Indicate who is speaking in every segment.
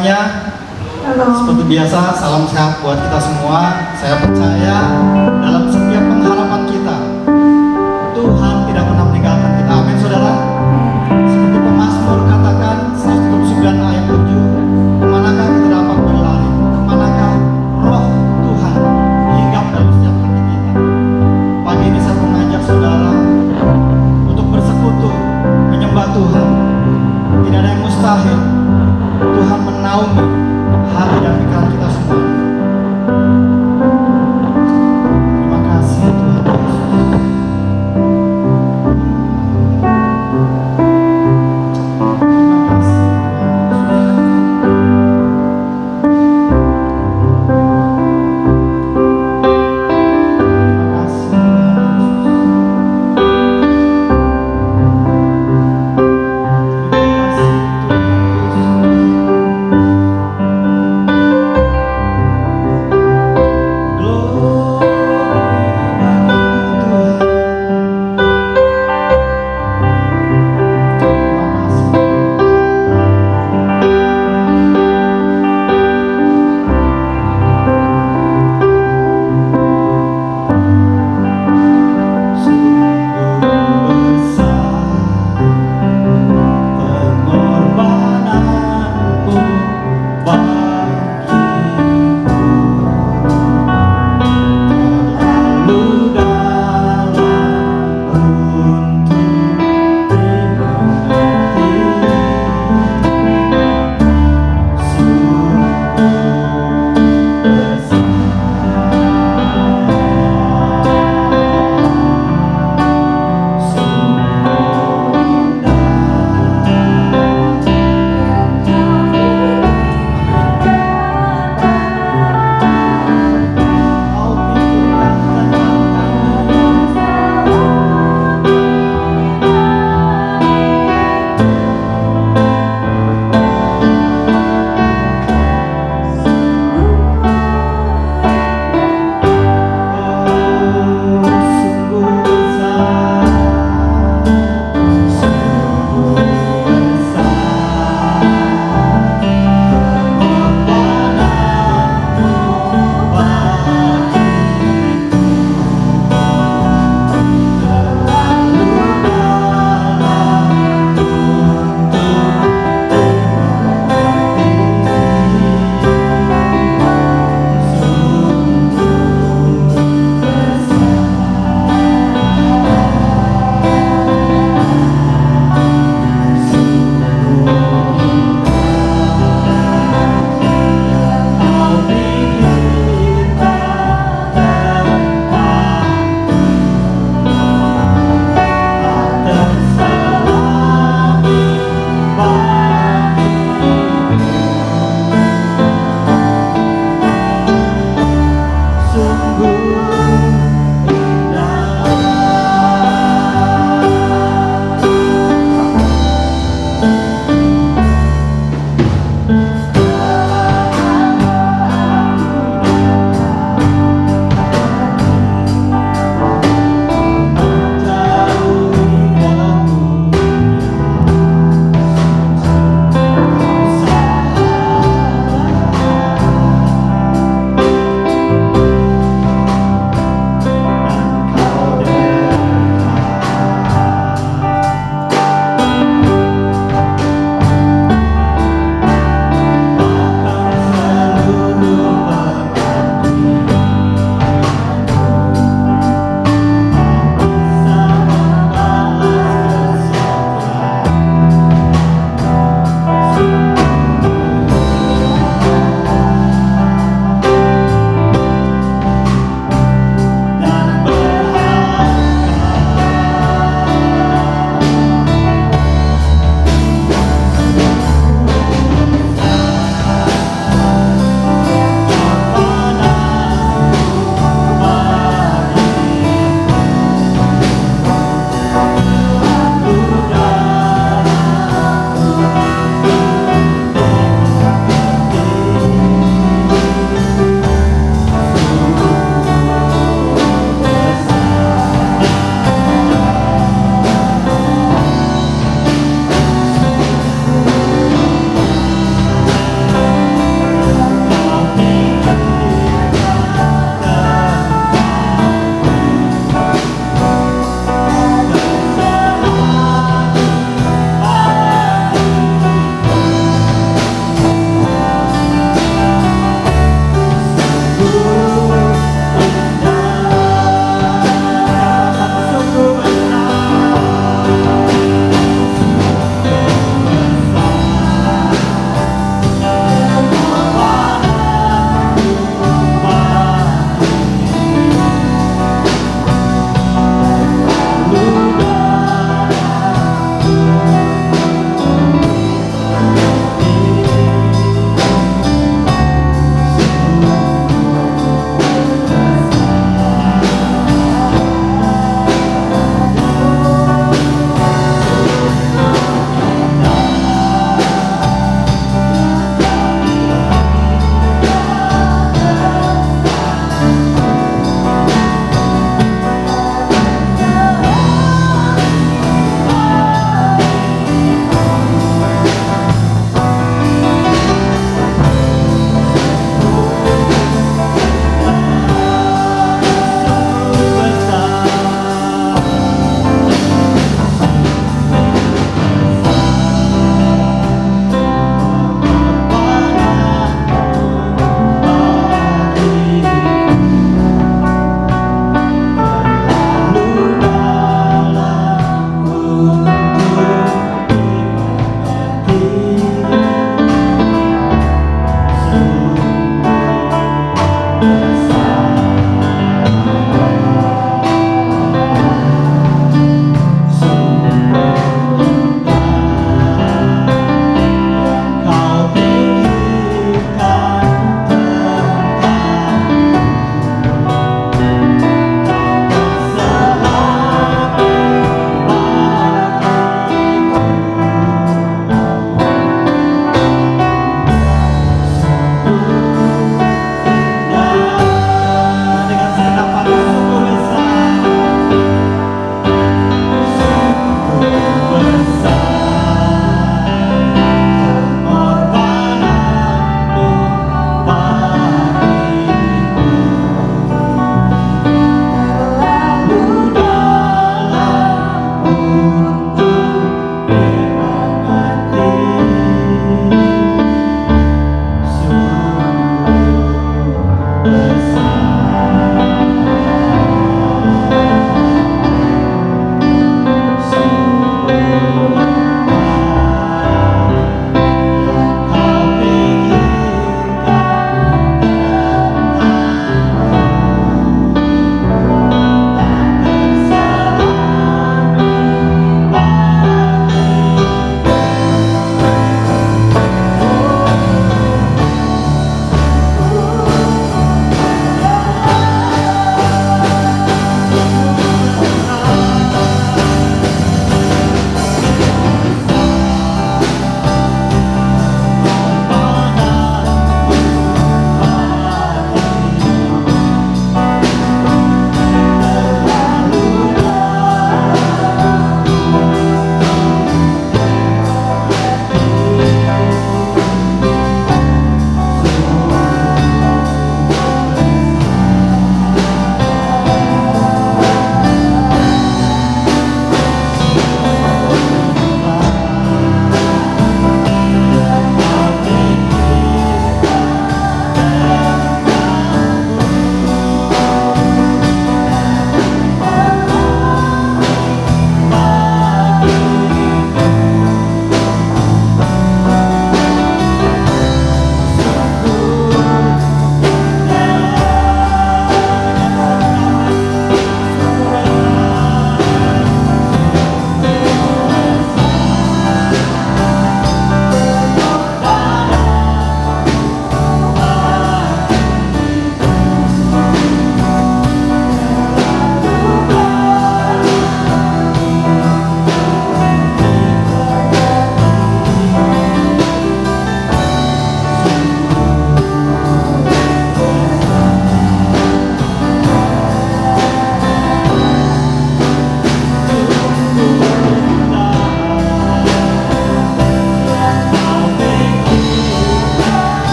Speaker 1: semuanya.
Speaker 2: Halo.
Speaker 1: Seperti biasa, salam sehat buat kita semua. Saya percaya dalam setiap pengharapan kita, Tuhan tidak pernah meninggalkan kita. Amin, saudara. Seperti pemazmur katakan 139 ayat 7, kemanakah kita dapat berlari? Kemanakah roh Tuhan hinggap dalam setiap hati kita? Pagi ini saya mengajak saudara untuk bersekutu, menyembah Tuhan. Tidak ada yang mustahil. Tuhan menaungi hati dan pikiran kita semua. Terima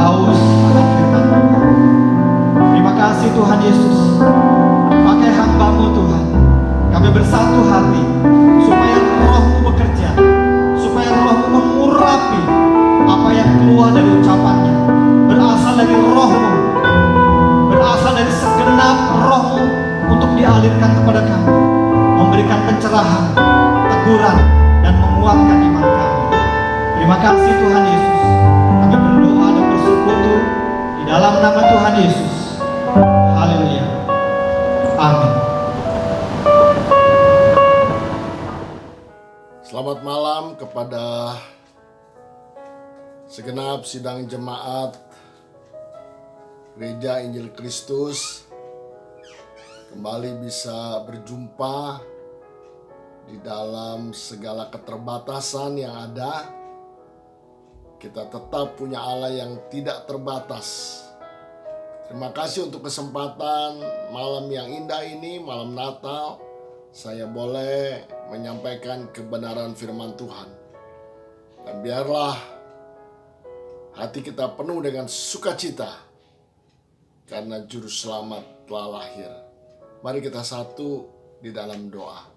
Speaker 1: haus akan firman Tuhan. Terima kasih Tuhan Yesus. Pakai hamba-Mu Tuhan. Kami bersatu hati supaya Roh-Mu bekerja, supaya Roh-Mu mengurapi apa yang keluar dari ucapannya, berasal dari Roh-Mu, berasal dari segenap Roh-Mu untuk dialirkan kepada kami, memberikan pencerahan, teguran, dan menguatkan iman kami. Terima kasih Tuhan Yesus. Kami berdoa dan bersekutu di dalam nama Tuhan Yesus. Haleluya. Amin.
Speaker 2: Selamat malam kepada segenap sidang jemaat Gereja Injil Kristus. Kembali bisa berjumpa di dalam segala keterbatasan yang ada. Kita tetap punya Allah yang tidak terbatas. Terima kasih untuk kesempatan malam yang indah ini, malam Natal. Saya boleh menyampaikan kebenaran firman Tuhan. Dan biarlah hati kita penuh dengan sukacita karena Juru Selamat telah lahir. Mari kita satu di dalam doa.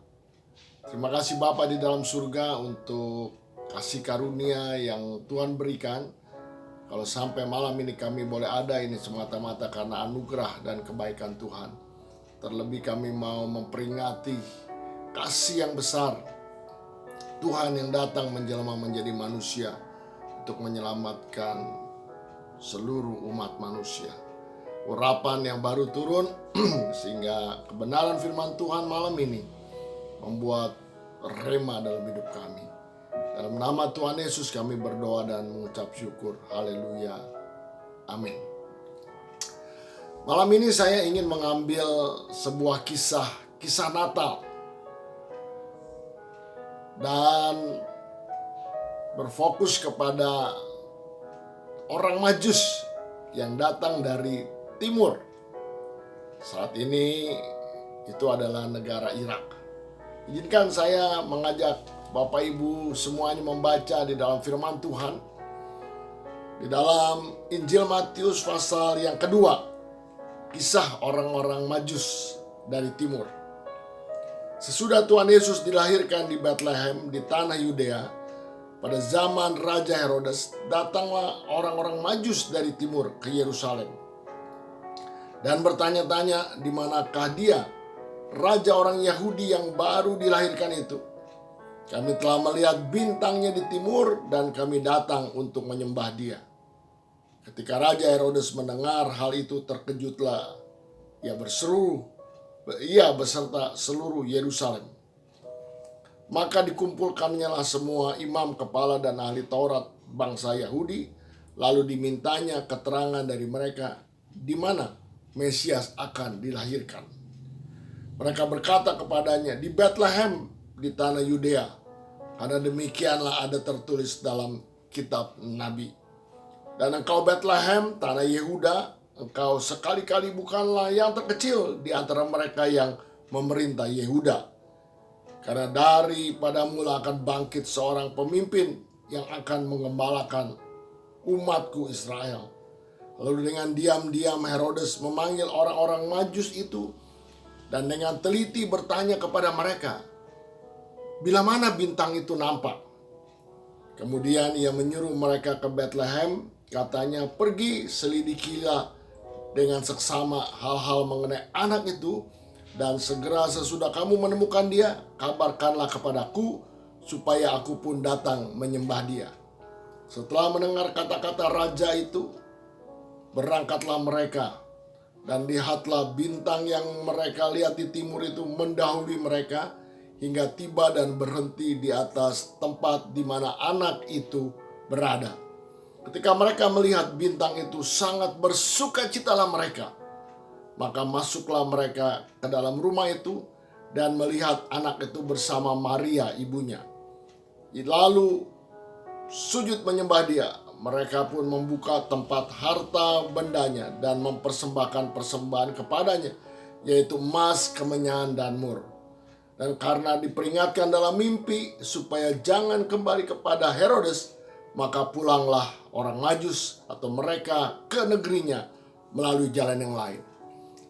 Speaker 2: Terima kasih Bapa di dalam surga untuk kasih karunia yang Tuhan berikan. Kalau sampai malam ini kami boleh ada, ini semata-mata karena anugerah dan kebaikan Tuhan. Terlebih kami mau memperingati kasih yang besar Tuhan yang datang menjelma menjadi manusia untuk menyelamatkan seluruh umat manusia. Urapan yang baru turun sehingga kebenaran firman Tuhan malam ini membuat rema dalam hidup kami. Dalam nama Tuhan Yesus kami berdoa dan mengucap syukur. Haleluya. Amin. Malam ini saya ingin mengambil sebuah kisah Natal. Dan berfokus kepada orang Majus yang datang dari timur. Saat ini itu adalah negara Irak. Izinkan saya mengajak Bapak Ibu semuanya membaca di dalam firman Tuhan. Di dalam Injil Matius pasal yang kedua. Kisah orang-orang Majus dari timur. Sesudah Tuhan Yesus dilahirkan di Bethlehem di tanah Yudea, pada zaman Raja Herodes, datanglah orang-orang Majus dari timur ke Yerusalem. Dan bertanya-tanya di manakah dia, Raja orang Yahudi yang baru dilahirkan itu. Kami telah melihat bintangnya di timur dan kami datang untuk menyembah dia. Ketika Raja Herodes mendengar hal itu terkejutlah. Ia beserta seluruh Yerusalem. Maka dikumpulkannyalah semua imam kepala dan ahli Taurat bangsa Yahudi. Lalu dimintanya keterangan dari mereka di mana Mesias akan dilahirkan. Mereka berkata kepadanya, di Bethlehem di tanah Yudea, karena demikianlah ada tertulis dalam kitab Nabi. Dan engkau Bethlehem, tanah Yehuda, engkau sekali-kali bukanlah yang terkecil di antara mereka yang memerintah Yehuda. Karena daripadamu akan bangkit seorang pemimpin yang akan mengembalakan umatku Israel. Lalu dengan diam-diam Herodes memanggil orang-orang Majus itu dan dengan teliti bertanya kepada mereka, bila mana bintang itu nampak? Kemudian ia menyuruh mereka ke Bethlehem, katanya, pergi selidikilah dengan seksama hal-hal mengenai anak itu, dan segera sesudah kamu menemukan dia, kabarkanlah kepadaku, supaya aku pun datang menyembah dia. Setelah mendengar kata-kata raja itu, berangkatlah mereka, dan lihatlah bintang yang mereka lihat di timur itu mendahului mereka, hingga tiba dan berhenti di atas tempat di mana anak itu berada. Ketika mereka melihat bintang itu, sangat bersukacitalah mereka. Maka masuklah mereka ke dalam rumah itu dan melihat anak itu bersama Maria ibunya. Lalu sujud menyembah dia. Mereka pun membuka tempat harta bendanya dan mempersembahkan persembahan kepadanya, yaitu emas, kemenyan, dan mur. Dan karena diperingatkan dalam mimpi supaya jangan kembali kepada Herodes, maka pulanglah orang Majus atau mereka ke negerinya melalui jalan yang lain.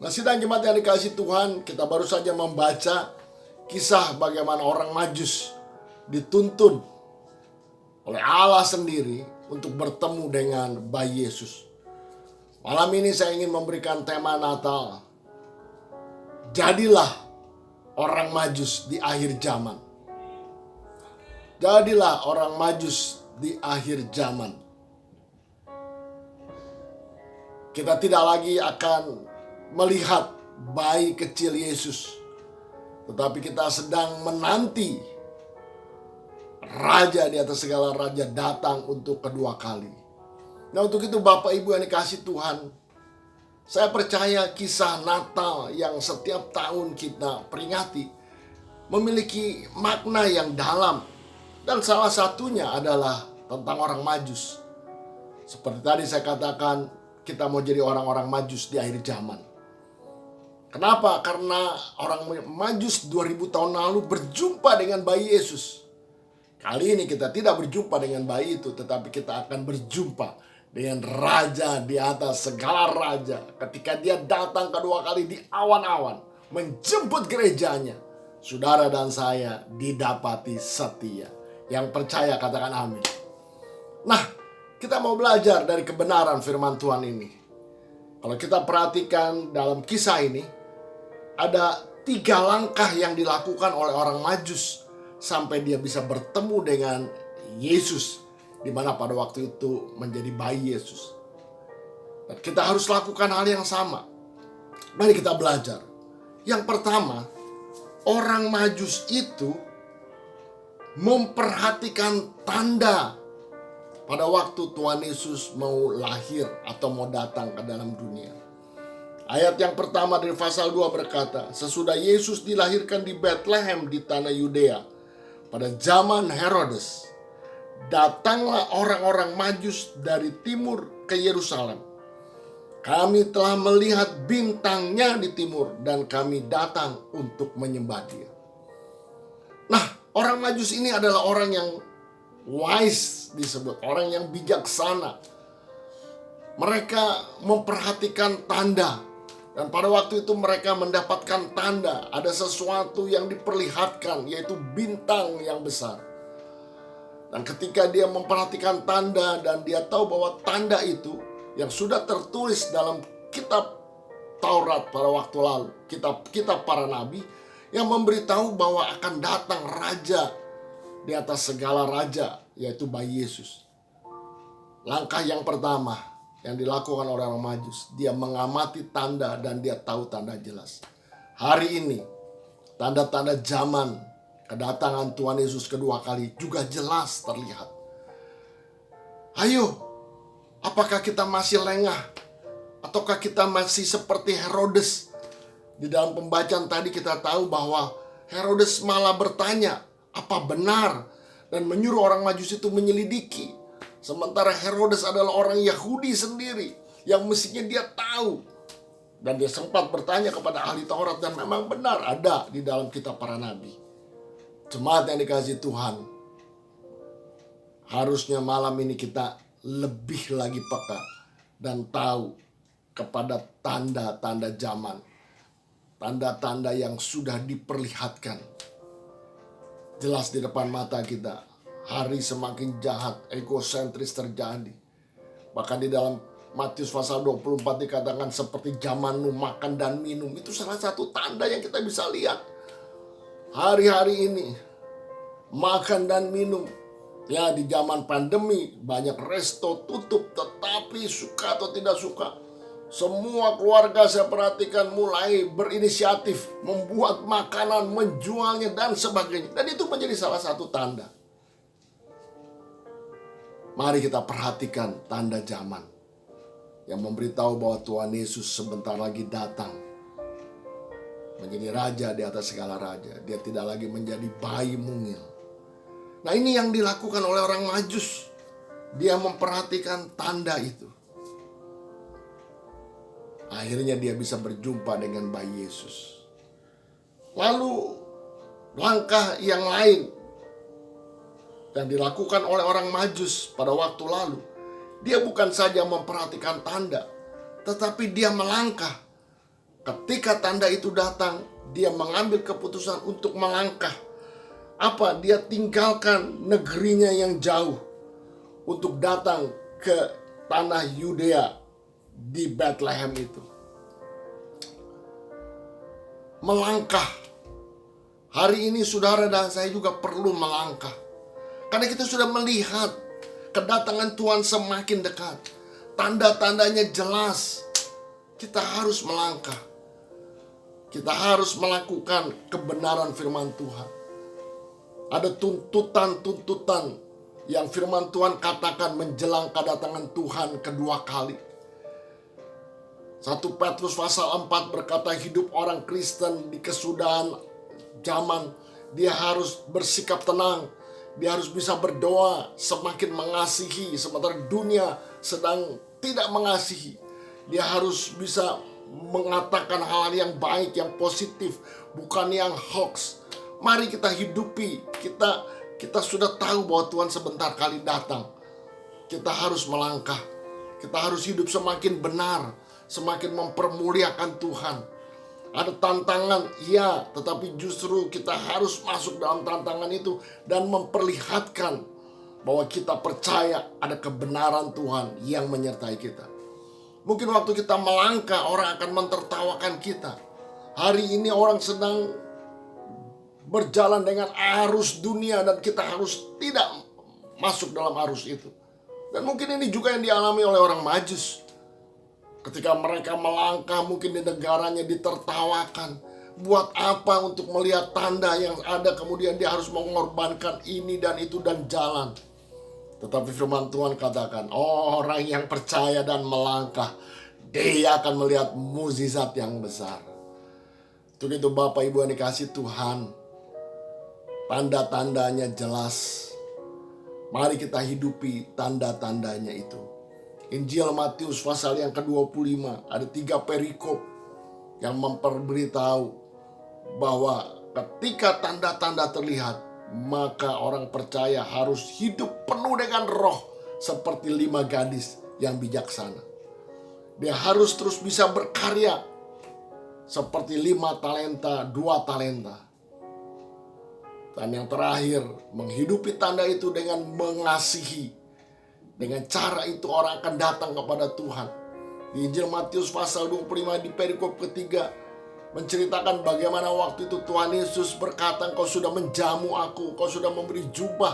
Speaker 2: Nah, sidang jemaat yang dikasihi Tuhan, kita baru saja membaca kisah bagaimana orang Majus dituntun oleh Allah sendiri untuk bertemu dengan bayi Yesus. Malam ini saya ingin memberikan tema Natal. Jadilah orang Majus di akhir zaman. Jadilah orang Majus di akhir zaman. Kita tidak lagi akan melihat bayi kecil Yesus, tetapi kita sedang menanti Raja di atas segala raja datang untuk kedua kali. Nah, untuk itu Bapak Ibu yang dikasihi Tuhan, saya percaya kisah Natal yang setiap tahun kita peringati memiliki makna yang dalam. Dan salah satunya adalah tentang orang Majus. Seperti tadi saya katakan, kita mau jadi orang-orang Majus di akhir zaman. Kenapa? Karena orang Majus 2000 tahun lalu berjumpa dengan bayi Yesus. Kali ini kita tidak berjumpa dengan bayi itu, tetapi kita akan berjumpa dengan Raja di atas segala raja. Ketika dia datang kedua kali di awan-awan, menjemput gerejanya, saudara dan saya didapati setia. Yang percaya katakan amin. Nah, kita mau belajar dari kebenaran firman Tuhan ini. Kalau kita perhatikan dalam kisah ini, ada 3 langkah yang dilakukan oleh orang Majus sampai dia bisa bertemu dengan Yesus, di mana pada waktu itu menjadi bayi Yesus. Dan kita harus lakukan hal yang sama. Mari kita belajar. Yang pertama, orang Majus itu memperhatikan tanda pada waktu Tuhan Yesus mau lahir atau mau datang ke dalam dunia. Ayat yang pertama dari pasal 2 berkata, sesudah Yesus dilahirkan di Bethlehem di tanah Yudea pada zaman Herodes, datanglah orang-orang Majus dari timur ke Yerusalem. Kami telah melihat bintangnya di timur dan kami datang untuk menyembah dia. Nah, orang Majus ini adalah orang yang wise disebut, orang yang bijaksana. Mereka memperhatikan tanda. Dan pada waktu itu mereka mendapatkan tanda. Ada sesuatu yang diperlihatkan, yaitu bintang yang besar. Dan ketika dia memperhatikan tanda dan dia tahu bahwa tanda itu yang sudah tertulis dalam kitab Taurat pada waktu lalu, kitab para nabi, yang memberitahu bahwa akan datang raja di atas segala raja, yaitu bayi Yesus. Langkah yang pertama yang dilakukan oleh orang Majus, dia mengamati tanda dan dia tahu tanda jelas. Hari ini, tanda-tanda zaman kedatangan Tuhan Yesus kedua kali juga jelas terlihat. Ayo, apakah kita masih lengah? Ataukah kita masih seperti Herodes? Di dalam pembacaan tadi kita tahu bahwa Herodes malah bertanya, apa benar? Dan menyuruh orang Majus itu menyelidiki. Sementara Herodes adalah orang Yahudi sendiri yang mestinya dia tahu. Dan dia sempat bertanya kepada ahli Taurat dan memang benar ada di dalam kitab para nabi. Jemaat yang dikasihi Tuhan, harusnya malam ini kita lebih lagi peka dan tahu kepada tanda-tanda zaman. Tanda-tanda yang sudah diperlihatkan jelas di depan mata kita. Hari semakin jahat, egosentris terjadi. Bahkan di dalam Matius pasal 24 dikatakan seperti zaman Nuh makan dan minum. Itu salah satu tanda yang kita bisa lihat. Hari-hari ini makan dan minum. Ya, di zaman pandemi banyak resto tutup, tetapi suka atau tidak suka, semua keluarga saya perhatikan mulai berinisiatif membuat makanan, menjualnya dan sebagainya. Dan itu menjadi salah satu tanda. Mari kita perhatikan tanda zaman yang memberitahu bahwa Tuhan Yesus sebentar lagi datang menjadi raja di atas segala raja. Dia tidak lagi menjadi bayi mungil. Nah, ini yang dilakukan oleh orang Majus. Dia memperhatikan tanda itu. Akhirnya dia bisa berjumpa dengan bayi Yesus. Lalu langkah yang lain yang dilakukan oleh orang Majus pada waktu lalu, dia bukan saja memperhatikan tanda, tetapi dia melangkah. Ketika tanda itu datang, dia mengambil keputusan untuk melangkah. Apa? Dia tinggalkan negerinya yang jauh untuk datang ke tanah Yudea di Bethlehem itu. Melangkah. Hari ini saudara dan saya juga perlu melangkah. Karena kita sudah melihat kedatangan Tuhan semakin dekat. Tanda-tandanya jelas. Kita harus melangkah. Kita harus melakukan kebenaran firman Tuhan. Ada tuntutan-tuntutan yang firman Tuhan katakan menjelang kedatangan Tuhan kedua kali. 1 Petrus pasal 4 berkata, hidup orang Kristen di kesudahan zaman, dia harus bersikap tenang. Dia harus bisa berdoa, semakin mengasihi, sementara dunia sedang tidak mengasihi. Dia harus bisa mengatakan hal yang baik, yang positif, bukan yang hoax. Mari kita hidupi, kita sudah tahu bahwa Tuhan sebentar kali datang. Kita harus melangkah, kita harus hidup semakin benar, semakin mempermuliakan Tuhan. Ada tantangan, ya, tetapi justru kita harus masuk dalam tantangan itu dan memperlihatkan bahwa kita percaya ada kebenaran Tuhan yang menyertai kita. Mungkin waktu kita melangkah, orang akan mentertawakan kita. Hari ini orang sedang berjalan dengan arus dunia dan kita harus tidak masuk dalam arus itu. Dan mungkin ini juga yang dialami oleh orang Majus. Ketika mereka melangkah, mungkin di negaranya ditertawakan. Buat apa untuk melihat tanda yang ada, kemudian dia harus mengorbankan ini dan itu dan jalan. Tetapi firman Tuhan katakan, orang yang percaya dan melangkah, dia akan melihat mukjizat yang besar. Untuk itu Bapak Ibu yang dikasihi Tuhan, tanda-tandanya jelas. Mari kita hidupi tanda-tandanya itu. Injil Matius pasal yang ke-25, ada 3 perikop yang memberitahu bahwa ketika tanda-tanda terlihat, maka orang percaya harus hidup penuh dengan roh seperti 5 gadis yang bijaksana. Dia harus terus bisa berkarya seperti 5 talenta, 2 talenta. Dan yang terakhir, menghidupi tanda itu dengan mengasihi. Dengan cara itu orang akan datang kepada Tuhan. Di Injil Matius pasal 25 di perikop ketiga menceritakan bagaimana waktu itu Tuhan Yesus berkata, engkau sudah menjamu aku, engkau sudah memberi jubah.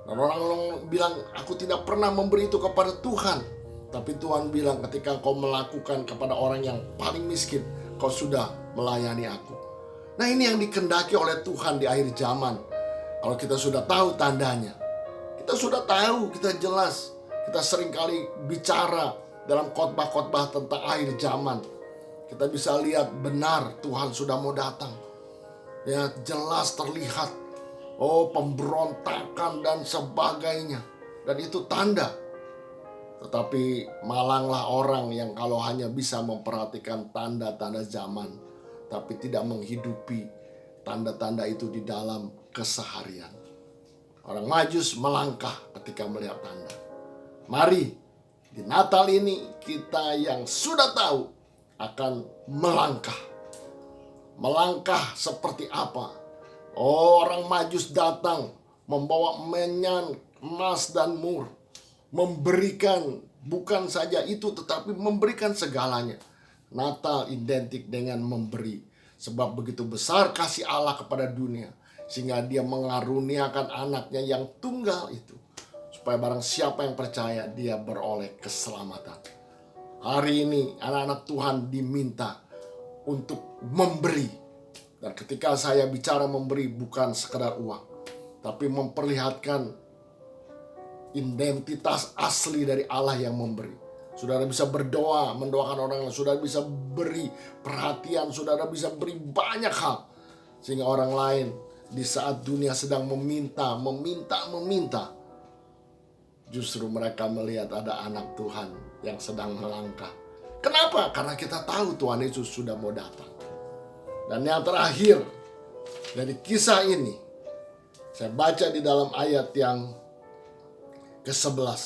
Speaker 2: Dan orang-orang bilang, aku tidak pernah memberi itu kepada Tuhan. Tapi Tuhan bilang, ketika engkau melakukan kepada orang yang paling miskin, kau sudah melayani aku. Nah, ini yang dikehendaki oleh Tuhan di akhir zaman. Kalau kita sudah tahu tandanya, kita sudah tahu, kita jelas. Kita seringkali bicara dalam khotbah-khotbah tentang akhir zaman. Kita bisa lihat benar Tuhan sudah mau datang. Ya, jelas terlihat. Pemberontakan dan sebagainya. Dan itu tanda. Tetapi malanglah orang yang kalau hanya bisa memperhatikan tanda-tanda zaman, tapi tidak menghidupi tanda-tanda itu di dalam keseharian. Orang Majus melangkah ketika melihat tanda. Mari di Natal ini kita yang sudah tahu akan melangkah. Melangkah seperti apa? Orang Majus datang membawa menyan, emas dan mur. Memberikan bukan saja itu, tetapi memberikan segalanya. Natal identik dengan memberi. Sebab begitu besar kasih Allah kepada dunia, sehingga dia mengaruniakan anaknya yang tunggal itu. Supaya barang siapa yang percaya, dia beroleh keselamatan. Hari ini anak-anak Tuhan diminta untuk memberi. Dan ketika saya bicara memberi, bukan sekedar uang, tapi memperlihatkan identitas asli dari Allah yang memberi. Saudara bisa berdoa, mendoakan orang lain. Saudara bisa beri perhatian, saudara bisa beri banyak hal. Sehingga orang lain di saat dunia sedang meminta, justru mereka melihat ada anak Tuhan yang sedang melangkah. Kenapa? Karena kita tahu Tuhan Yesus sudah mau datang. Dan yang terakhir dari kisah ini, Saya baca di dalam ayat yang ke-11.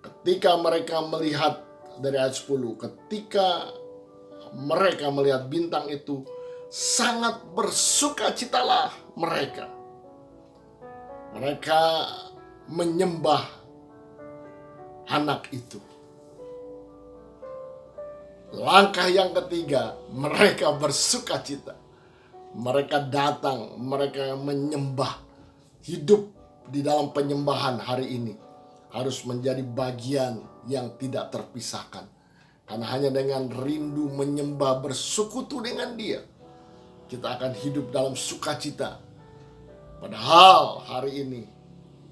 Speaker 2: Ketika mereka melihat, dari ayat 10, ketika mereka melihat bintang itu, sangat bersukacitalah mereka. Mereka menyembah anak itu. Langkah yang ketiga, mereka bersukacita. Mereka datang, mereka menyembah. Hidup di dalam penyembahan hari ini harus menjadi bagian yang tidak terpisahkan. Karena hanya dengan rindu menyembah, bersekutu dengan Dia, kita akan hidup dalam sukacita. Padahal hari ini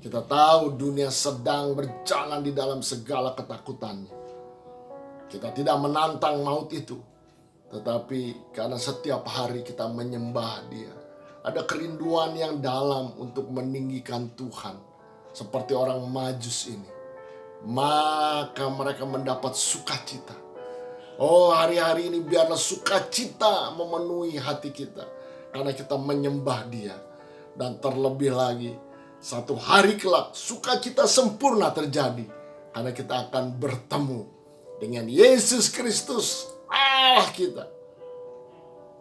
Speaker 2: kita tahu dunia sedang berjalan di dalam segala ketakutannya. Kita tidak menantang maut itu, tetapi karena setiap hari kita menyembah Dia, ada kerinduan yang dalam untuk meninggikan Tuhan. Seperti orang Majus ini, maka mereka mendapat sukacita. Oh, hari-hari ini biarlah sukacita memenuhi hati kita, karena kita menyembah Dia. Dan terlebih lagi, satu hari kelak sukacita sempurna terjadi, karena kita akan bertemu dengan Yesus Kristus, Allah kita.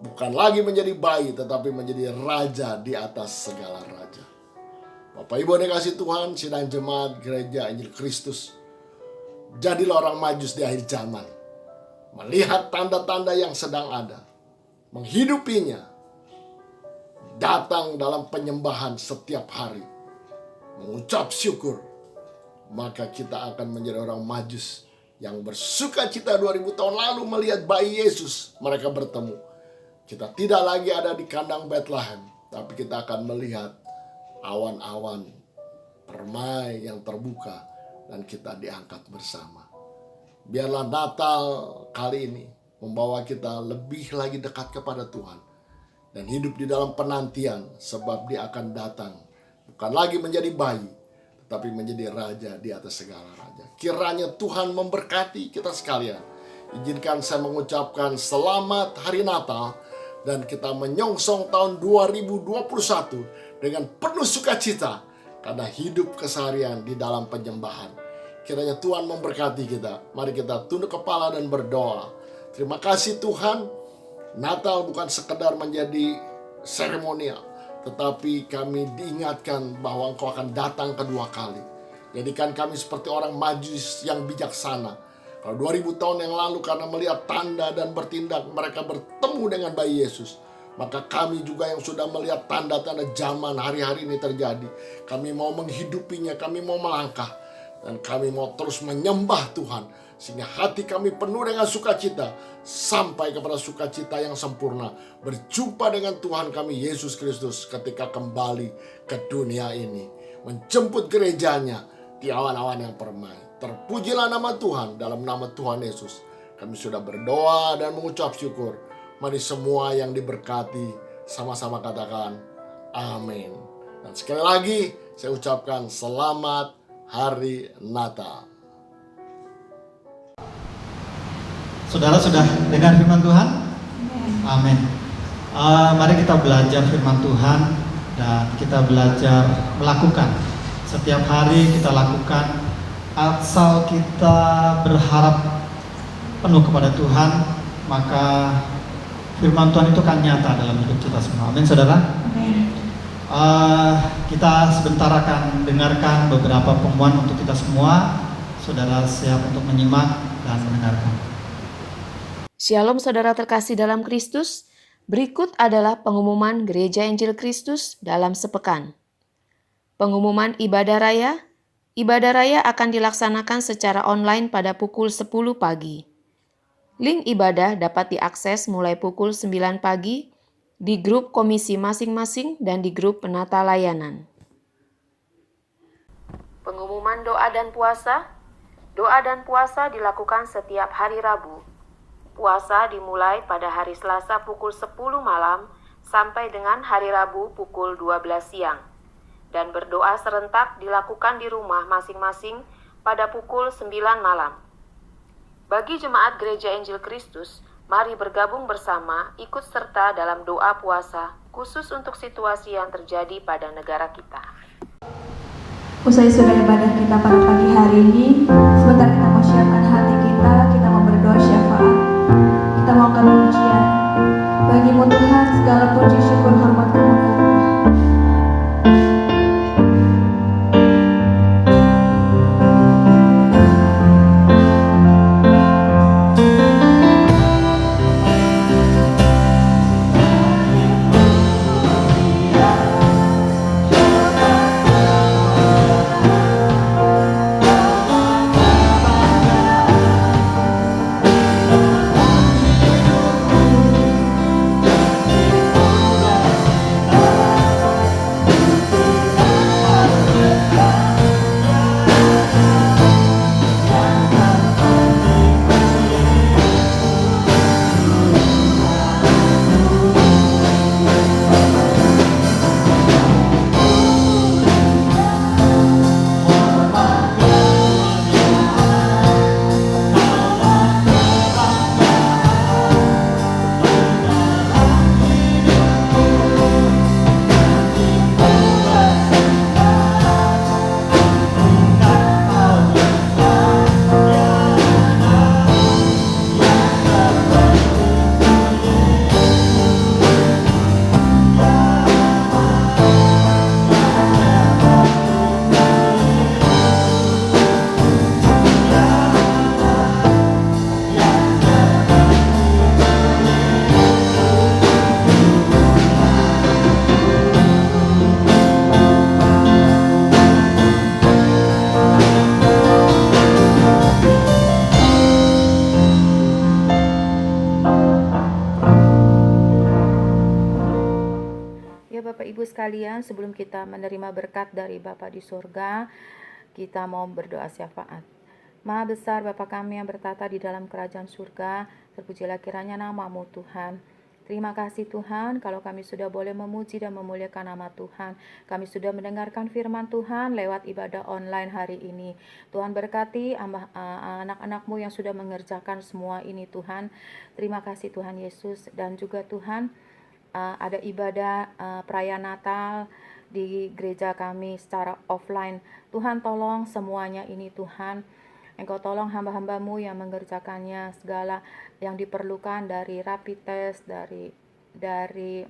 Speaker 2: Bukan lagi menjadi bayi, tetapi menjadi raja di atas segala raja. Bapak Ibu yang dikasihi Tuhan, sidang jemaat Gereja Injil Kristus, jadilah orang Majus di akhir zaman. Melihat tanda-tanda yang sedang ada, menghidupinya, datang dalam penyembahan setiap hari, mengucap syukur, maka kita akan menjadi orang Majus yang bersuka cita 2000 tahun lalu melihat bayi Yesus, mereka bertemu. Kita tidak lagi ada di kandang Bethlehem, tapi kita akan melihat awan-awan permai yang terbuka dan kita diangkat bersama. Biarlah Natal kali ini membawa kita lebih lagi dekat kepada Tuhan dan hidup di dalam penantian, sebab Dia akan datang bukan lagi menjadi bayi, tetapi menjadi raja di atas segala raja. Kiranya Tuhan memberkati kita sekalian. Izinkan saya mengucapkan selamat hari Natal, dan kita menyongsong tahun 2021 dengan penuh sukacita karena hidup keseharian di dalam penyembahan. Kiranya Tuhan memberkati kita. Mari kita tunduk kepala dan berdoa. Terima kasih Tuhan, Natal bukan sekedar menjadi seremonial, tetapi kami diingatkan bahwa Engkau akan datang kedua kali. Jadikan kami seperti orang Majus yang bijaksana. Kalau 2000 tahun yang lalu karena melihat tanda dan bertindak mereka bertemu dengan bayi Yesus, maka kami juga yang sudah melihat tanda-tanda zaman hari-hari ini terjadi, kami mau menghidupinya, kami mau melangkah, dan kami mau terus menyembah Tuhan, sehingga hati kami penuh dengan sukacita, sampai kepada sukacita yang sempurna, berjumpa dengan Tuhan kami Yesus Kristus ketika kembali ke dunia ini, menjemput gerejanya di awan-awan yang permai. Terpujilah nama Tuhan, dalam nama Tuhan Yesus kami sudah berdoa dan mengucap syukur. Mari semua yang diberkati sama-sama katakan amin. Dan sekali lagi saya ucapkan selamat hari Natal.
Speaker 1: Saudara sudah dengar firman Tuhan? Amin. Mari kita belajar firman Tuhan dan kita belajar melakukan. Setiap hari kita lakukan, asal kita berharap penuh kepada Tuhan, maka firman Tuhan itu akan nyata dalam hidup kita semua. Amin, saudara.
Speaker 3: Amin.
Speaker 1: Kita sebentar akan dengarkan beberapa pengumuman untuk kita semua. Saudara siap untuk menyimak dan mendengarkan.
Speaker 3: Shalom saudara terkasih dalam Kristus. Berikut adalah pengumuman Gereja Injil Kristus dalam sepekan. Pengumuman ibadah raya. Ibadah raya akan dilaksanakan secara online pada pukul 10 pagi. Link ibadah dapat diakses mulai pukul 9 pagi di grup komisi masing-masing dan di grup penata layanan. Pengumuman doa dan puasa. Doa dan puasa dilakukan setiap hari Rabu. Puasa dimulai pada hari Selasa pukul 10 malam sampai dengan hari Rabu pukul 12 siang. Dan berdoa serentak dilakukan di rumah masing-masing pada pukul 9 malam. Bagi jemaat Gereja Injil Kristus, mari bergabung bersama ikut serta dalam doa puasa khusus untuk situasi yang terjadi pada negara kita.
Speaker 4: Usai sudah ibadah kita pada pagi hari ini, sebentar kita mau siapkan hati kita mau berdoa syafaat. Kita mau akan pujian. Bagimu Tuhan segala puji, syukur, hormat, kemuliaan.
Speaker 3: Ya Bapak Ibu sekalian, sebelum kita menerima berkat dari Bapa di surga, kita mau berdoa syafaat. Maha besar Bapa kami yang bertata di dalam kerajaan surga, terpujilah kiranya nama-Mu Tuhan. Terima kasih Tuhan, kalau kami sudah boleh memuji dan memuliakan nama Tuhan. Kami sudah mendengarkan firman Tuhan lewat ibadah online hari ini. Tuhan berkati anak-anak-Mu yang sudah mengerjakan semua ini Tuhan. Terima kasih Tuhan Yesus. Dan juga Tuhan, ada ibadah perayaan Natal di gereja kami secara offline. Tuhan tolong semuanya ini Tuhan. Engkau tolong hamba-hamba-Mu yang mengerjakannya, segala yang diperlukan dari rapid test, dari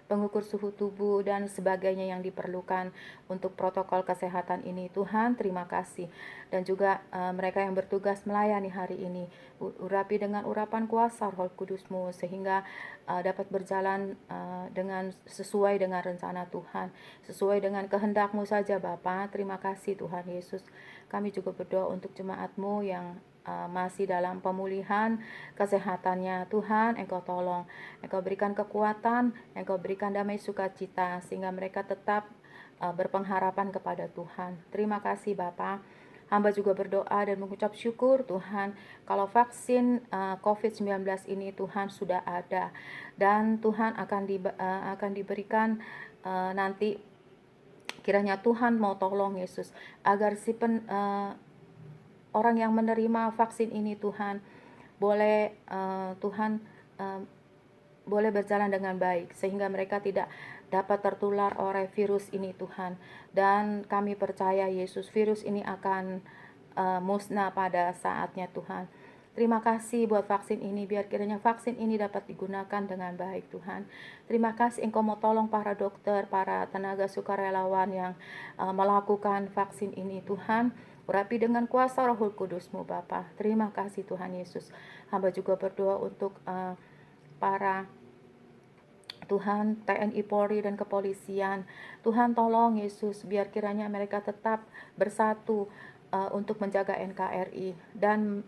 Speaker 3: pengukur suhu tubuh dan sebagainya yang diperlukan untuk protokol kesehatan ini. Tuhan, terima kasih. Dan juga mereka yang bertugas melayani hari ini, urapi dengan urapan kuasa Roh Kudus-Mu sehingga dapat berjalan dengan sesuai dengan rencana Tuhan, sesuai dengan kehendak-Mu saja Bapa. Terima kasih Tuhan Yesus. Kami juga berdoa untuk jemaat-Mu yang masih dalam pemulihan kesehatannya. Tuhan, Engkau tolong, Engkau berikan kekuatan, Engkau berikan damai sukacita sehingga mereka tetap berpengharapan kepada Tuhan. Terima kasih Bapa. Hamba juga berdoa dan mengucap syukur Tuhan kalau vaksin COVID-19 ini Tuhan sudah ada dan Tuhan akan diberikan nanti. Kiranya Tuhan mau tolong Yesus agar orang yang menerima vaksin ini Tuhan boleh boleh berjalan dengan baik sehingga mereka tidak dapat tertular oleh virus ini Tuhan. Dan kami percaya Yesus, virus ini akan musnah pada saatnya Tuhan. Terima kasih buat vaksin ini, biar kiranya vaksin ini dapat digunakan dengan baik Tuhan. Terima kasih Engkau mau tolong para dokter, para tenaga sukarelawan yang melakukan vaksin ini Tuhan. Urapi dengan kuasa Roh Kudus-Mu Bapa. Terima kasih Tuhan Yesus. Hamba juga berdoa untuk para Tuhan, TNI Polri dan kepolisian. Tuhan tolong Yesus, biar kiranya mereka tetap bersatu untuk menjaga NKRI. Dan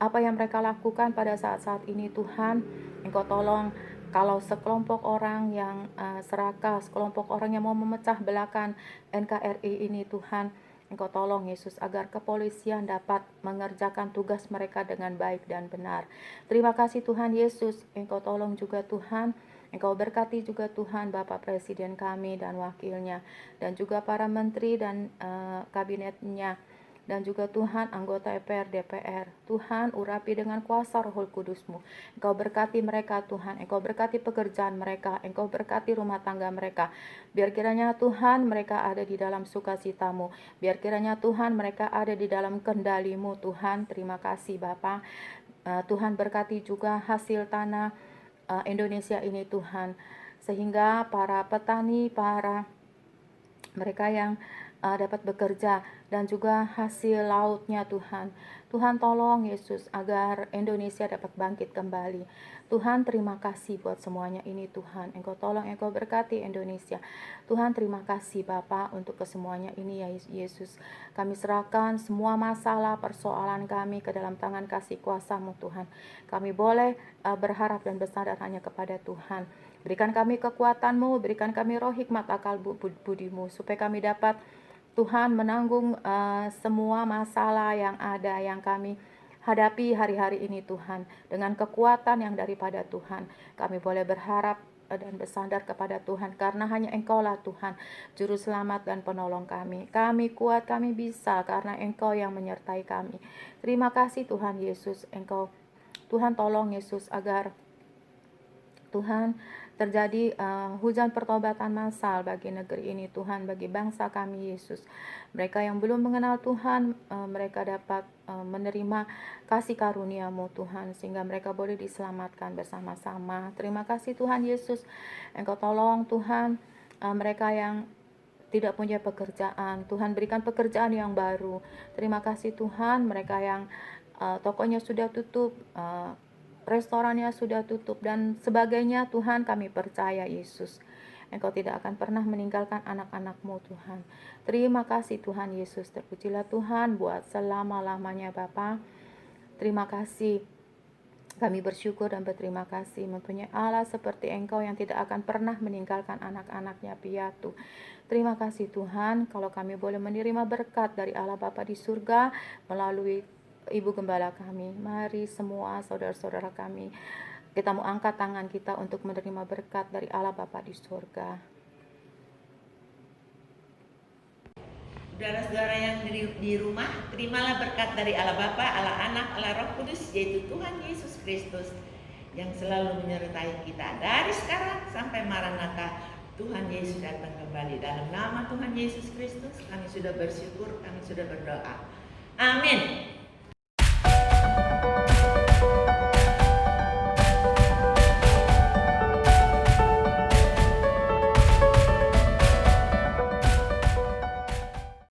Speaker 3: apa yang mereka lakukan pada saat-saat ini Tuhan, Engkau tolong kalau sekelompok orang yang serakah, sekelompok orang yang mau memecah belahkan NKRI ini Tuhan, Engkau tolong Yesus agar kepolisian dapat mengerjakan tugas mereka dengan baik dan benar. Terima kasih Tuhan Yesus, Engkau tolong juga Tuhan, Engkau berkati juga Tuhan Bapak Presiden kami dan wakilnya, dan juga para menteri dan kabinetnya.
Speaker 5: dan juga Tuhan anggota EPR DPR. Tuhan urapi dengan kuasa Roh Kudus-Mu. Engkau berkati mereka Tuhan, Engkau berkati pekerjaan mereka, Engkau berkati rumah tangga mereka. Biar kiranya Tuhan mereka ada di dalam sukacita-Mu. Biar kiranya Tuhan mereka ada di dalam kendali-Mu Tuhan. Terima kasih Bapa. Tuhan berkati juga hasil tanah Indonesia ini Tuhan. Sehingga para petani, para mereka yang dapat bekerja dan juga hasil lautnya Tuhan. Tuhan tolong Yesus agar Indonesia dapat bangkit kembali. Tuhan terima kasih buat semuanya ini Tuhan. Engkau tolong, Engkau berkati Indonesia. Tuhan terima kasih Bapa untuk kesemuanya ini ya Yesus. Kami serahkan semua masalah persoalan kami ke dalam tangan kasih kuasa-Mu Tuhan. Kami boleh berharap dan bersandar hanya kepada Tuhan. Berikan kami kekuatan-Mu, berikan kami roh hikmat akal budi-Mu supaya kami dapat Tuhan menanggung semua masalah yang ada yang kami hadapi hari-hari ini Tuhan. Dengan kekuatan yang daripada Tuhan, kami boleh berharap dan bersandar kepada Tuhan karena hanya Engkaulah Tuhan, juru selamat dan penolong kami. Kami kuat, kami bisa karena Engkau yang menyertai kami. Terima kasih Tuhan Yesus. Tuhan tolong Yesus agar Tuhan terjadi hujan pertobatan massal bagi negeri ini Tuhan, bagi bangsa kami Yesus. Mereka yang belum mengenal Tuhan, mereka dapat menerima kasih karunia-Mu Tuhan, sehingga mereka boleh diselamatkan bersama-sama. Terima kasih Tuhan Yesus. Engkau tolong Tuhan mereka yang tidak punya pekerjaan, Tuhan berikan pekerjaan yang baru. Terima kasih Tuhan mereka yang tokonya sudah tutup, restorannya sudah tutup dan sebagainya. Tuhan kami percaya Yesus, Engkau tidak akan pernah meninggalkan anak-anak-Mu Tuhan. Terima kasih Tuhan Yesus. Terpujilah Tuhan buat selama-lamanya Bapa. Terima kasih. Kami bersyukur dan berterima kasih mempunyai Allah seperti Engkau yang tidak akan pernah meninggalkan anak-anaknya piatu. Terima kasih Tuhan kalau kami boleh menerima berkat dari Allah Bapa di surga melalui Ibu Gembala kami. Mari semua saudara-saudara kami, kita mau angkat tangan kita untuk menerima berkat dari Allah Bapa di surga.
Speaker 6: Saudara-saudara yang di rumah, terimalah berkat dari Allah Bapa, Allah Anak, Allah Roh Kudus, yaitu Tuhan Yesus Kristus yang selalu menyertai kita dari sekarang sampai Maranatha. Tuhan Yesus datang kembali. Dalam nama Tuhan Yesus Kristus kami sudah bersyukur, kami sudah berdoa. Amin.